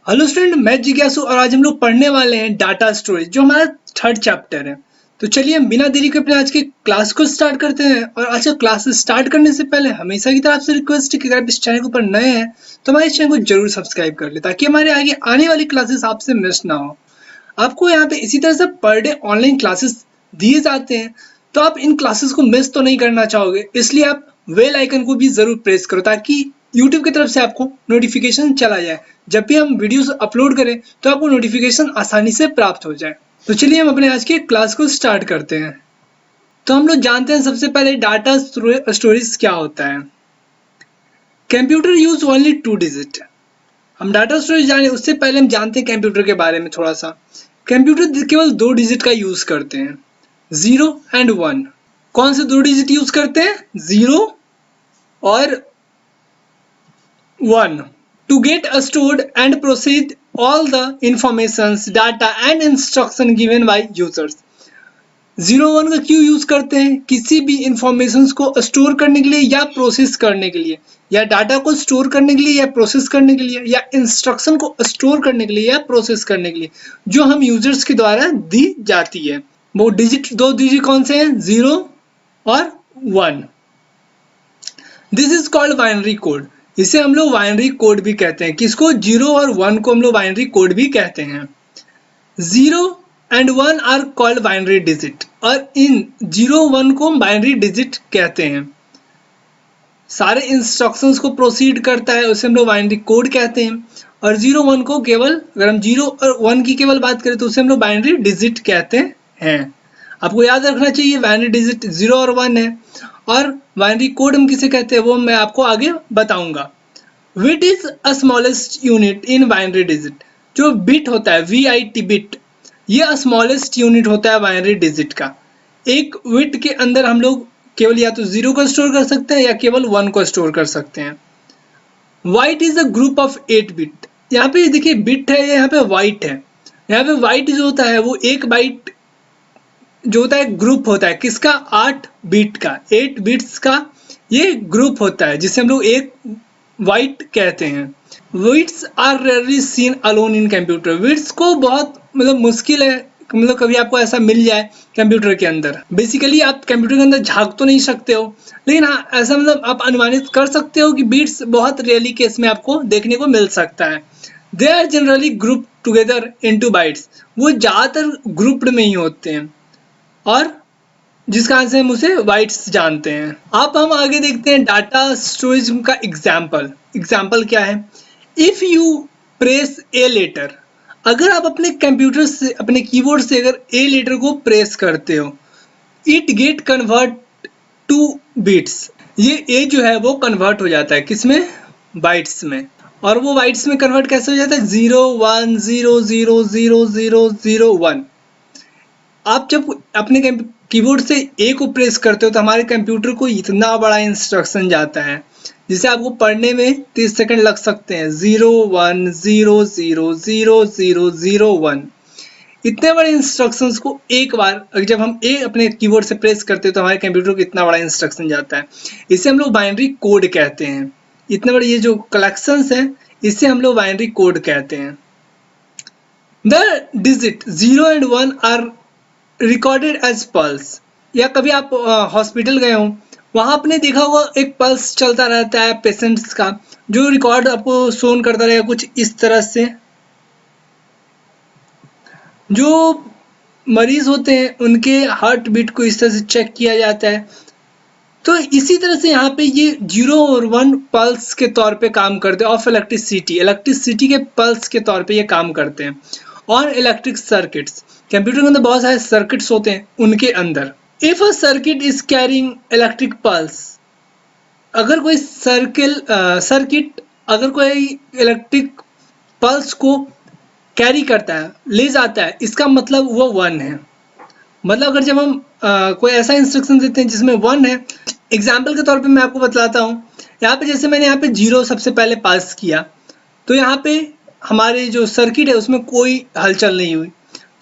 Hello student, मैं जिज्ञासु और आज हम लोग पढ़ने वाले हैं डाटा स्टोरेज, जो हमारा थर्ड चैप्टर है। तो चलिए हम बिना देरी के अपने आज के क्लास को स्टार्ट करते हैं। और आज का क्लास स्टार्ट करने से पहले हमेशा की तरह आपसे रिक्वेस्ट है कि अगर आप इस चैनल के ऊपर नए हैं तो हमारे चैनल को जरूर सब्सक्राइब कर ले, ताकि हमारे आगे आने वाली क्लासेस आपसे मिस ना हो। आपको यहाँ पे इसी तरह से पर डे ऑनलाइन क्लासेस दिए जाते हैं, तो आप इन क्लासेस को मिस तो नहीं करना चाहोगे, इसलिए आप बेल आइकन को भी जरूर प्रेस करो, ताकि यूट्यूब की तरफ से आपको नोटिफिकेशन चला जाए। जब भी हम वीडियोस अपलोड करें तो आपको नोटिफिकेशन आसानी से प्राप्त हो जाए। तो चलिए हम अपने आज के क्लास को स्टार्ट करते हैं। तो हम लोग जानते हैं सबसे पहले डाटा स्टोरेज क्या होता है। Computer use only 2 digit. हम डाटा स्टोरेज जाने उससे पहले हम जानते हैं कंप्यूटर के बारे में थोड़ा सा। कंप्यूटर केवल 2 डिजिट का यूज करते हैं, 0 एंड 1। कौन से 2 डिजिट यूज करते हैं? 0 और 1 to get stored and proceed all the informations, data and instruction given by users। 0 1 का क्यों यूज करते हैं? किसी भी इंफॉर्मेशन को स्टोर करने के लिए या प्रोसेस करने के लिए, या डाटा को स्टोर करने के लिए या प्रोसेस करने के लिए, या इंस्ट्रक्शन को स्टोर करने के लिए या प्रोसेस करने के लिए, जो हम यूजर्स के द्वारा दी जाती है। वो डिजिट 2 डिजिट कौन से हैं? 0 और 1। This is called binary code. इसे हम लोग बाइनरी कोड भी कहते हैं। किसको? 0 और 1 को हम लोग बाइनरी कोड भी कहते हैं। 0 and 1 are called binary digit, और इन 0 1 को हम बाइनरी डिजिट कहते हैं। सारे इंस्ट्रक्शंस को प्रोसीड करता है, उसे हम लोग बाइनरी कोड कहते हैं। और 0 1 को केवल, अगर हम 0 और 1 की केवल बात करें तो उसे हम लोग बाइनरी डिजिट कहते हैं। आपको याद रखना चाहिए बाइनरी डिजिट 0 और 1 है। और बाइनरी कोड हम किसे कहते हैं वो मैं आपको आगे बताऊंगा। Bit is a smallest unit in binary digit. जो बिट होता है, VIT बिट, ये स्मॉलेस्ट यूनिट होता है बाइनरी डिजिट का। एक बिट के अंदर हम लोग केवल या तो 0 को स्टोर कर सकते हैं या केवल 1 को स्टोर कर सकते हैं। White is a group of 8 bit. यहाँ पे देखिए बिट है, यहाँ पे वाइट है। यहाँ पे वाइट जो होता है वो एक बाइट जो होता है ग्रुप होता है। किसका? 8 बिट का, 8 बिट्स का ये ग्रुप होता है, जिसे हम लोग एक वाइट कहते हैं। Bits are rarely seen alone in computer. Bits को बहुत मुश्किल है, कभी आपको ऐसा मिल जाए कंप्यूटर के अंदर। बेसिकली आप कंप्यूटर के अंदर झांक तो नहीं सकते हो, लेकिन हाँ ऐसा आप अनुमानित कर सकते हो कि बिट्स बहुत रेयरली केस में आपको देखने को मिल सकता है। They are generally group together into bytes. वो ज्यादातर ग्रुप्ड में ही होते हैं, और जिस कारण से हम उसे बाइट्स जानते हैं। अब हम आगे देखते हैं डाटा स्टोरेज का एग्जाम्पल क्या है। If you press a letter, अगर आप अपने कंप्यूटर से, अपने कीबोर्ड से अगर ए लेटर को प्रेस करते हो, it get convert to bits. ये ए जो है वो कन्वर्ट हो जाता है किसमें? बाइट्स में। और वो बाइट्स में कन्वर्ट कैसे हो जाता है? 0 1 0 0 0 0 0 1। आप जब अपने कीबोर्ड से ए को प्रेस करते हो तो हमारे कंप्यूटर को इतना बड़ा इंस्ट्रक्शन जाता है, जिसे आपको पढ़ने में 30 सेकंड लग सकते हैं। 0 1 0 0 0 0 0 1। इतने बड़े इंस्ट्रक्शंस को एक बार जब हम ए अपने कीबोर्ड से प्रेस करते हैं तो हमारे कंप्यूटर को इतना बड़ा इंस्ट्रक्शन जाता है। इसे हम लोग बाइनरी कोड कहते हैं। इतने बड़े ये जो कलेक्शंस हैं, इसे हम लोग बाइनरी कोड कहते हैं। The digit 0 and 1 are recorded as pulse. या कभी आप हॉस्पिटल गए हो, वहां आपने देखा होगा एक पल्स चलता रहता है पेशेंट्स का, जो रिकॉर्ड आपको शोन करता रहेगा कुछ इस तरह से। जो मरीज होते हैं उनके हार्ट बीट को इस तरह से चेक किया जाता है। तो इसी तरह से यहाँ पे ये 0 और 1 पल्स के तौर पे काम करते हैं। ऑफ इलेक्ट्रिसिटी के पल्स के तौर पे ये काम करते हैं। और इलेक्ट्रिक सर्किट्स, कंप्यूटर के अंदर बहुत सारे सर्किट्स होते हैं, उनके अंदर if a circuit is carrying electric pulse, अगर कोई सर्किट अगर कोई इलेक्ट्रिक पल्स को कैरी करता है, ले जाता है, इसका मतलब वो 1 है। मतलब अगर जब हम कोई ऐसा इंस्ट्रक्शन देते हैं जिसमें 1 है, एग्जाम्पल के तौर पे मैं आपको बतलाता हूँ। यहाँ पे जैसे मैंने यहाँ पे 0 सबसे पहले पास किया, तो यहाँ पे हमारे जो सर्किट है उसमें कोई हलचल नहीं हुई।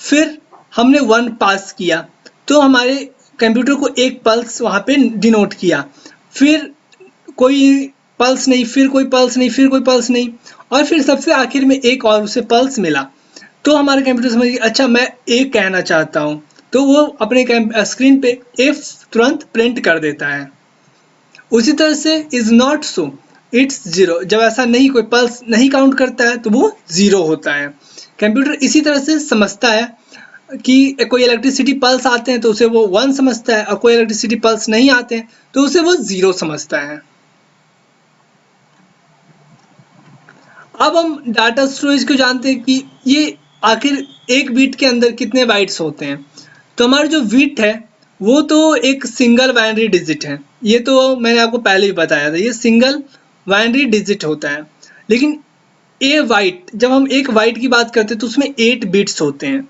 फिर हमने 1 पास किया तो हमारे कंप्यूटर को एक पल्स वहाँ पे डिनोट किया। फिर कोई पल्स नहीं, फिर कोई पल्स नहीं, फिर कोई पल्स नहीं, और फिर सबसे आखिर में एक और उसे पल्स मिला, तो हमारा कंप्यूटर समझ गया अच्छा मैं ए कहना चाहता हूँ, तो वो अपने स्क्रीन पे एफ तुरंत प्रिंट कर देता है। उसी तरह से is not so, it's zero, जब ऐसा नहीं कोई पल्स नहीं काउंट करता है तो वो जीरो होता है। कंप्यूटर इसी तरह से समझता है कि कोई इलेक्ट्रिसिटी पल्स आते हैं तो उसे वो 1 समझता है, और कोई इलेक्ट्रिसिटी पल्स नहीं आते हैं तो उसे वो 0 समझता है। अब हम डाटा स्टोरेज को जानते हैं कि ये आखिर एक बीट के अंदर कितने बाइट्स होते हैं। तो हमारा जो बीट है वो तो एक सिंगल बाइनरी डिजिट है, ये तो मैंने आपको पहले ही बताया था, ये सिंगल बाइनरी डिजिट होता है। लेकिन ए बाइट, जब हम एक बाइट की बात करते हैं तो उसमें 8 बिट्स होते हैं।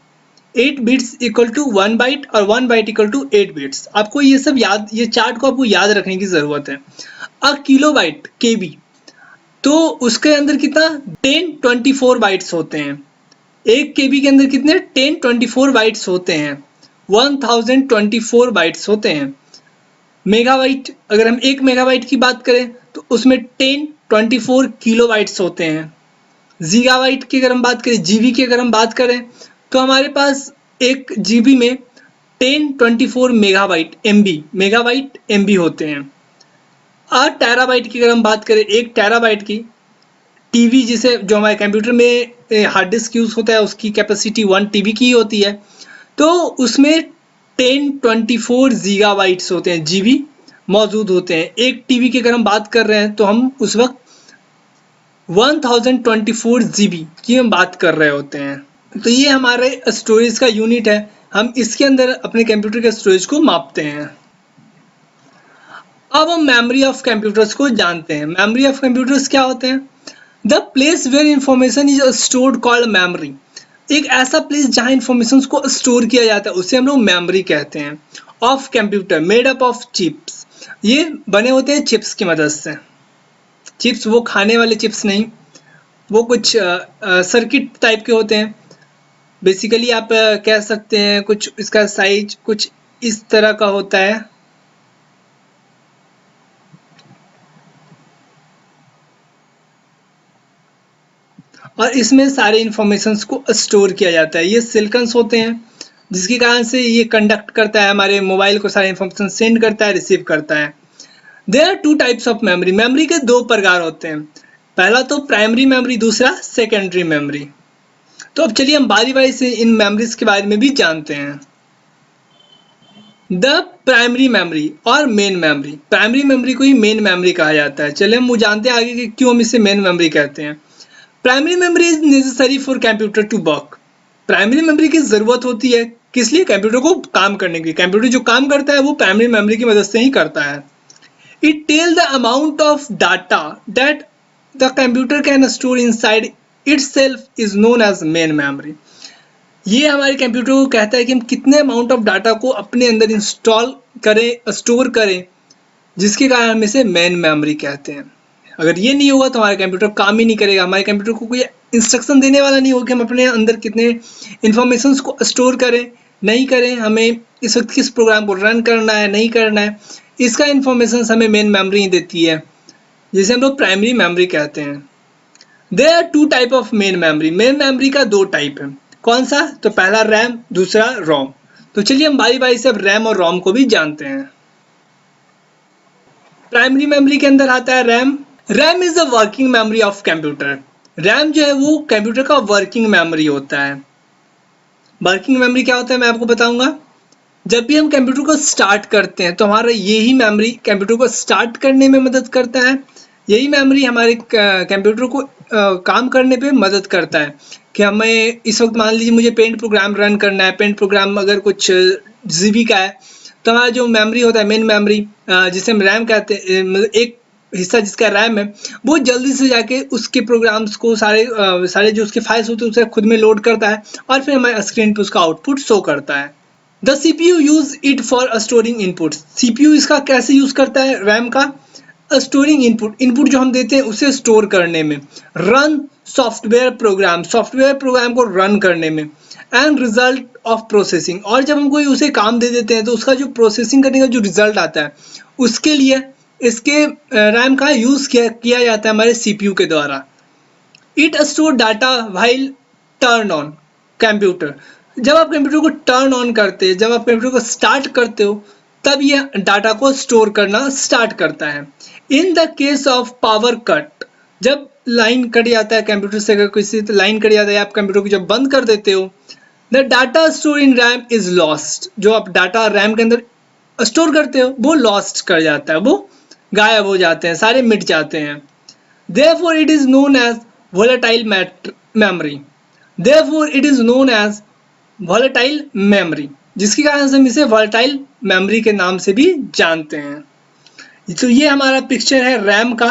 8 बिट्स इक्वल टू 1 बाइट और 1 बाइट इक्वल टू 8 बिट्स। आपको ये सब याद, ये चार्ट को आपको याद रखने की जरूरत है। अ किलो बाइट केबी, तो उसके अंदर कितना 1024 बाइट्स होते हैं। एक केबी के अंदर कितने 1024 बाइट्स होते हैं, 1024 बाइट्स होते हैं। मेगाबाइट, अगर हम 1 मेगाबाइट की बात करें तो उसमें 1024 किलो बाइट्स होते हैं। गीगाबाइट की अगर हम बात करें, जीबी की अगर हम बात करें तो हमारे पास एक जीबी में 1024 मेगाबाइट एमबी, मेगाबाइट एमबी होते हैं। और टेराबाइट की अगर हम बात करें, एक टेराबाइट की टीवी, जिसे जो हमारे कंप्यूटर में हार्ड डिस्क यूज होता है उसकी कैपेसिटी 1 टीबी की होती है, तो उसमें 1024 गीगाबाइट्स होते हैं, जीबी मौजूद होते हैं। एक टीवी की अगर हम बात कर रहे हैं तो हम उस वक्त 1024 जीबी की हम बात कर रहे होते हैं। तो ये हमारे स्टोरेज का यूनिट है, हम इसके अंदर अपने कंप्यूटर के स्टोरेज को मापते हैं। अब हम मेमोरी ऑफ कंप्यूटर्स को जानते हैं। मेमोरी ऑफ कंप्यूटर्स क्या होते हैं? The place where information is stored called memory. एक ऐसा प्लेस जहां इंफॉर्मेशन को स्टोर किया जाता है उसे हम लोग मेमोरी कहते हैं। Of computer made up of chips, ये बने होते हैं चिप्स की मदद से। चिप्स वो खाने वाले चिप्स नहीं, वो कुछ सर्किट टाइप के होते हैं। बेसिकली आप कह सकते हैं कुछ इसका साइज कुछ इस तरह का होता है। और इसमें सारे इंफॉर्मेशंस को स्टोर किया जाता है। ये सिलिकॉन्स होते हैं जिसके कारण से ये कंडक्ट करता है, हमारे मोबाइल को सारे इंफॉर्मेशन सेंड करता है, रिसीव करता है। There are 2 types of memory. Memory के 2 प्रकार होते हैं, पहला तो प्राइमरी मेमोरी, दूसरा सेकेंडरी मेमोरी। तो अब चलिए हम बारी बारी से इन मेमोरीज के बारे में भी जानते हैं। द प्राइमरी मेमोरी और मेन मेमोरी। प्राइमरी मेमोरी को ही मेन मेमोरी कहा जाता है। चलिए हम वो जानते हैं आगे कि क्यों हम इसे मेन मेमोरी कहते हैं। Primary memory is necessary for computer to work. Primary memory की जरूरत होती है किस लिए? कंप्यूटर को काम करने के लिए। कंप्यूटर जो काम करता है वो प्राइमरी मेमोरी की मदद से ही करता है। It tell the amount of data that the computer can store inside itself is known as main memory. ये हमारे कंप्यूटर को कहता है कि हम कितने अमाउंट ऑफ डाटा को अपने अंदर इंस्टॉल करें, स्टोर करें, जिसके कारण हम इसे मेन मेमोरी कहते हैं। अगर ये नहीं होगा तो हमारा कंप्यूटर काम ही नहीं करेगा। हमारे कंप्यूटर को कोई इंस्ट्रक्शन देने वाला नहीं होगा कि हम अपने अंदर कितने इंफॉर्मेशन को स्टोर करें, नहीं करें, हमें इस वक्त किस प्रोग्राम को रन करना है, नहीं करना है। इसका इंफॉर्मेशन हमें मेन मेमोरी ही देती है, जिसे हम लोग प्राइमरी मेमोरी कहते हैं। There are 2 type of main memory. Main memory का 2 टाइप है। कौन सा? तो पहला रैम, दूसरा रोम। तो चलिए हम बारी बारी से अब रैम और रोम को भी जानते हैं। प्राइमरी मेमोरी के अंदर आता है RAM. RAM is the working memory of computer. RAM जो है वो कंप्यूटर का वर्किंग मेमोरी होता है। वर्किंग मेमोरी क्या होता है मैं आपको बताऊंगा। जब भी हम कंप्यूटर को स्टार्ट करते हैं तो हमारा यही मेमोरी कंप्यूटर को स्टार्ट करने में मदद करता है। यही मेमोरी हमारे कंप्यूटर को काम करने पे मदद करता है कि हमें इस वक्त मान लीजिए मुझे पेंट प्रोग्राम रन करना है। पेंट प्रोग्राम अगर कुछ जीबी का है तो हमारा जो मेमोरी होता है, मेन मेमोरी, जिसे हम रैम कहते हैं, मतलब एक हिस्सा जिसका रैम है, वो जल्दी से जाके उसके प्रोग्राम्स को सारे जो उसके फाइल्स होते हैं उसे खुद में लोड करता है और फिर हमारे स्क्रीन पे उसका आउटपुट शो करता है। The CPU use it for storing input. CPU इसका कैसे यूज करता है रैम का? स्टोरिंग इनपुट, इनपुट जो हम देते हैं उसे स्टोर करने में। Run software program, software program को रन करने में। एंड रिजल्ट ऑफ प्रोसेसिंग, और जब हम कोई उसे काम दे देते हैं तो उसका जो प्रोसेसिंग करने का जो रिजल्ट आता है उसके लिए इसके रैम का यूज किया जाता है हमारे CPU के द्वारा। It store data while turn on computer. जब आप कंप्यूटर को टर्न ऑन करते हैं, जब आप कंप्यूटर को स्टार्ट करते हो, तब यह डाटा को स्टोर करना स्टार्ट करता है। In the case of power cut, जब लाइन कट जाता है कंप्यूटर से, अगर किसी लाइन कट जाता है, आप कंप्यूटर को जब बंद कर देते हो, the data store in RAM is lost. जो आप डाटा रैम के अंदर स्टोर करते हो वो लॉस्ट कर जाता है, वो गायब हो जाते हैं, सारे मिट जाते हैं। Therefore it is known as volatile memory. Therefore it is known as volatile memory, जिसके कारण से हम इसे volatile memory के नाम से भी जानते हैं। तो ये हमारा पिक्चर है रैम का।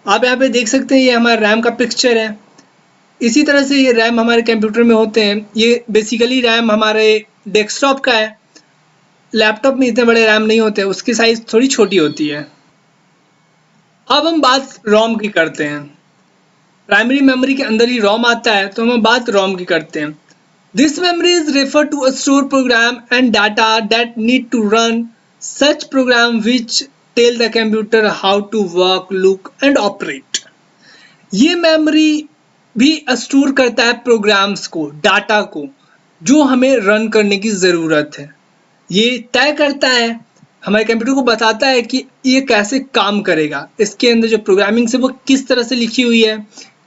आप यहाँ पे देख सकते हैं, ये हमारा रैम का पिक्चर है। इसी तरह से ये रैम हमारे कंप्यूटर में होते हैं। ये बेसिकली रैम हमारे डेस्कटॉप का है। लैपटॉप में इतने बड़े रैम नहीं होते, उसकी साइज थोड़ी छोटी होती है। अब हम बात रोम की करते हैं। प्राइमरी मेमोरी के अंदर ही रोम आता है, तो हम बात रोम की करते हैं। This memory is refer to store program and data that need to run such program which tell the computer how to work, look and operate. ये मेमोरी भी स्टोर करता है प्रोग्राम्स को, डाटा को, जो हमें रन करने की ज़रूरत है। ये तय करता है, हमारे कंप्यूटर को बताता है कि ये कैसे काम करेगा। इसके अंदर जो प्रोग्रामिंग है वो किस तरह से लिखी हुई है,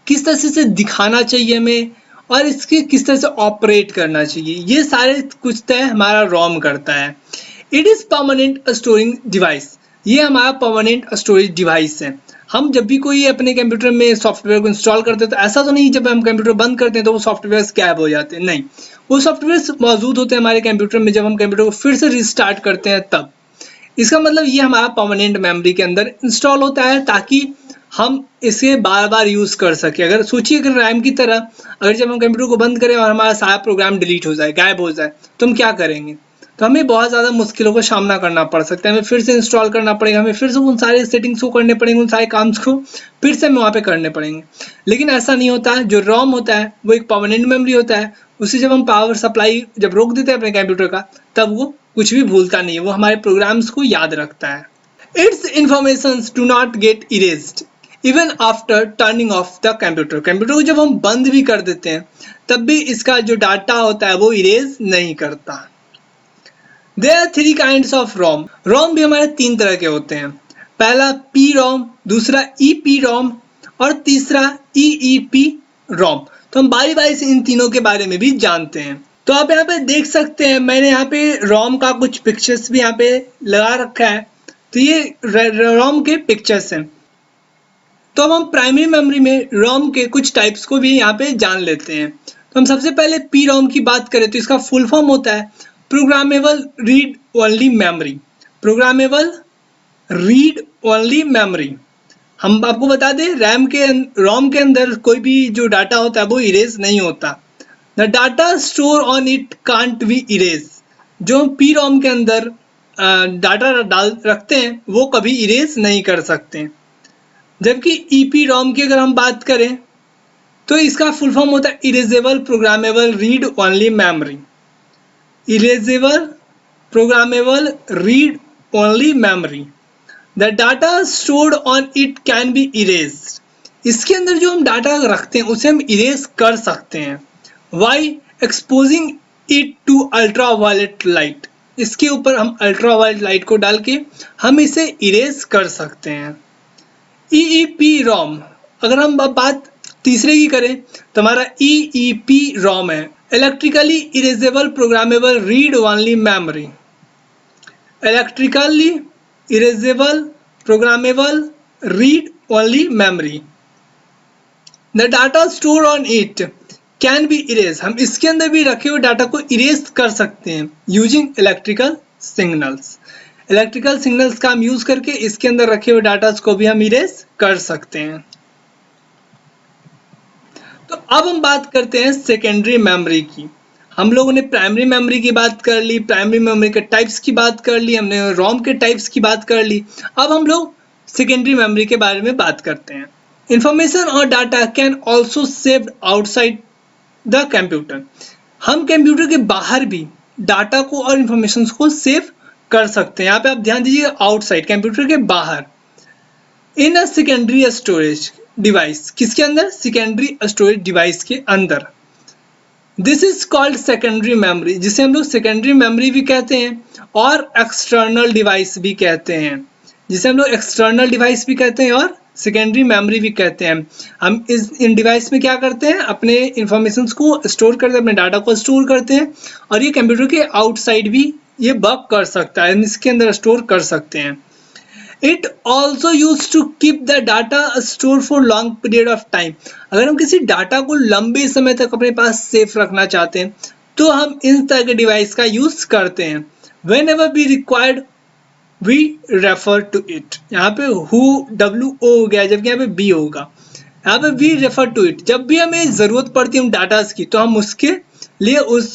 किस तरह से दिखाना चाहिए हमें, और इसके किस तरह से ऑपरेट करना चाहिए, ये सारे कुछ तय हमारा रोम करता है। It is permanent storing device. ये हमारा परमानेंट स्टोरेज डिवाइस है। हम जब भी कोई अपने कंप्यूटर में सॉफ्टवेयर को इंस्टॉल करते हैं, तो ऐसा तो नहीं जब हम कंप्यूटर बंद करते हैं तो वो सॉफ्टवेयर गायब हो जाते हैं, नहीं, वो सॉफ्टवेयर मौजूद होते हैं हमारे कंप्यूटर में। जब हम कंप्यूटर को फिर से रिस्टार्ट करते हैं तब, इसका मतलब ये हमारा परमानेंट मेमोरी के अंदर इंस्टॉल होता है, ताकि हम इसे बार बार यूज़ कर सके। अगर सोचिए कि रैम की तरह, अगर जब हम कंप्यूटर को बंद करें और हमारा सारा प्रोग्राम डिलीट हो जाए, गायब हो जाए, तो हम क्या करेंगे? तो हमें बहुत ज़्यादा मुश्किलों का सामना करना पड़ सकता है। हमें फिर से इंस्टॉल करना पड़ेगा, हमें फिर से उन सारे सेटिंग्स को करने पड़ेंगे, उन सारे काम को फिर से हमें वहाँ पे करने पड़ेंगे। लेकिन ऐसा नहीं होता है। जो रोम होता है वो एक परमानेंट मेमोरी होता है। उसे जब हम पावर सप्लाई जब रोक देते हैं अपने कंप्यूटर का, तब वो कुछ भी भूलता नहीं है, वो हमारे प्रोग्राम्स को याद रखता है। It's informations do not gate erased even after turning of the computer. Computer को जब हम बंद भी कर देते हैं, तब भी इसका जो डाटा होता है वो इरेज नहीं करता। There are three kinds of ROM. ROM भी हमारे 3 तरह के होते हैं। पहला PROM, दूसरा EPROM और तीसरा EEPROM। तो हम बारी बारी से इन तीनों के बारे में भी जानते हैं। तो आप यहाँ पे देख सकते हैं, मैंने यहाँ पे ROM का कुछ पिक्चर्स भी यहाँ पे लगा रखा है। तो ये ROM के पिक्चर्स हैं। तो अब हम प्राइमरी मेमोरी में ROM के कुछ टाइप्स को भी यहाँ पे जान लेते हैं। तो हम सबसे पहले PROM की बात करें तो इसका फुल फॉर्म होता है programmable read only memory. Programmable read only memory. हम आपको बता दें, रोम के अंदर कोई भी जो डाटा होता है वो इरेज नहीं होता। The data store on it can't be erase. जो पी रोम के अंदर डाटा डाल रखते हैं वो कभी इरेज नहीं कर सकते। जबकि ईपी रोम की अगर हम बात करें तो इसका फुल फॉर्म होता है erasable programmable read only memory. Erasable, programmable, read only memory. The data stored on it can be erased. इसके अंदर जो हम डाटा रखते हैं उसे हम इरेज कर सकते हैं। Why? Exposing it to ultraviolet light. इसके ऊपर हम अल्ट्रावायलेट लाइट को डाल के हम इसे इरेज कर सकते हैं। EEPROM, अगर हम बात तीसरे की करें तो हमारा EEPROM है electrically erasable programmable read only memory. Electrically erasable programmable read only memory. The data store on it can be erase. हम इसके अंदर भी रखे हुए डाटा को इरेज कर सकते हैं using electrical signals. Electrical signals का हम यूज करके इसके अंदर रखे हुए डाटा को भी हम इरेज कर सकते हैं। तो अब हम बात करते हैं सेकेंडरी मेमोरी की। हम लोगों ने प्राइमरी मेमोरी की बात कर ली, प्राइमरी मेमोरी के टाइप्स की बात कर ली, हमने रोम के टाइप्स की बात कर ली। अब हम लोग सेकेंडरी मेमोरी के बारे में बात करते हैं। इंफॉर्मेशन और data can also saved outside the computer. हम कंप्यूटर के बाहर भी डाटा को और इंफॉर्मेशन को सेव कर सकते हैं। यहाँ पे आप ध्यान दीजिए, आउटसाइड कंप्यूटर के बाहर। इन अ सेकेंडरी स्टोरेज, डिवाइस, किसके अंदर? सेकेंडरी स्टोरेज डिवाइस के अंदर। This is called secondary memory, जिसे हम लोग सेकेंडरी मेमोरी भी कहते हैं और एक्सटर्नल डिवाइस भी कहते हैं, जिसे हम लोग एक्सटर्नल डिवाइस भी कहते हैं और सेकेंडरी मेमोरी भी कहते हैं। हम इन डिवाइस में क्या करते हैं? अपने इंफॉर्मेशन को स्टोर करते हैं, अपने डाटा को स्टोर करते हैं, और ये कंप्यूटर के आउटसाइड भी ये वर्क कर सकता है, हम इसके अंदर स्टोर कर सकते हैं। It also use to keep the data store for long period of time. अगर हम किसी डाटा को लंबे समय तक अपने पास सेफ रखना चाहते हैं तो हम इन तरह के डिवाइस का यूज करते हैं। Whenever be required we refer to it. यहाँ पे हु डब्ल्यू ओ हो गया, जबकि यहाँ पे बी होगा। यहाँ पे वी रेफर टू इट, जब भी हमें जरूरत पड़ती है उन डाटा की तो हम उसके लिए उस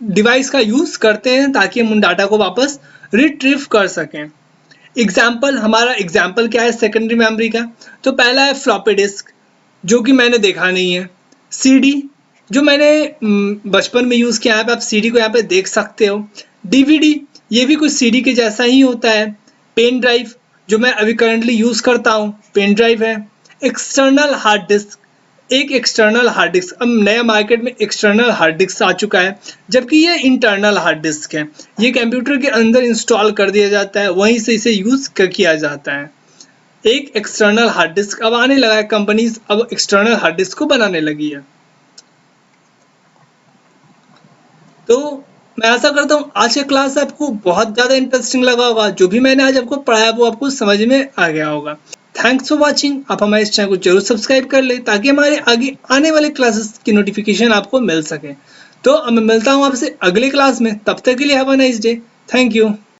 डिवाइस का यूज करते हैं ताकि हम उन डाटा को वापस रिट्रीव कर सकें। एग्जाम्पल, हमारा एग्जाम्पल क्या है सेकेंडरी मेमोरी का? तो पहला है फ्लॉपी डिस्क, जो कि मैंने देखा नहीं है। सीडी, जो मैंने बचपन में यूज़ किया है, आप सीडी को यहाँ पे देख सकते हो। डीवीडी, ये भी कुछ सीडी के जैसा ही होता है। पेन ड्राइव, जो मैं अभी करंटली यूज़ करता हूँ, पेन ड्राइव है। एक्सटर्नल हार्ड डिस्क, एक एक्सटर्नल हार्ड डिस्क, अब नया मार्केट में एक्सटर्नल हार्ड डिस्क आ चुका है, जबकि ये इंटरनल हार्ड डिस्क है। ये कंप्यूटर के अंदर इंस्टॉल कर दिया जाता है, वहीं से इसे यूज किया जाता है। एक एक्सटर्नल हार्ड डिस्क अब आने लगा है, कंपनीज अब एक्सटर्नल हार्ड डिस्क को बनाने लगी है। तो मैं आशा करता हूँ आज का क्लास आपको बहुत ज़्यादा इंटरेस्टिंग लगा होगा। जो भी मैंने आज आपको पढ़ाया वो आपको समझ में आ गया होगा। Thanks for watching. आप हमारे इस चैनल को जरूर सब्सक्राइब कर ले ताकि हमारे आगे आने वाले क्लासेस की नोटिफिकेशन आपको मिल सके। तो मैं मिलता हूँ आपसे अगले क्लास में, तब तक के लिए have a nice day. Thank you.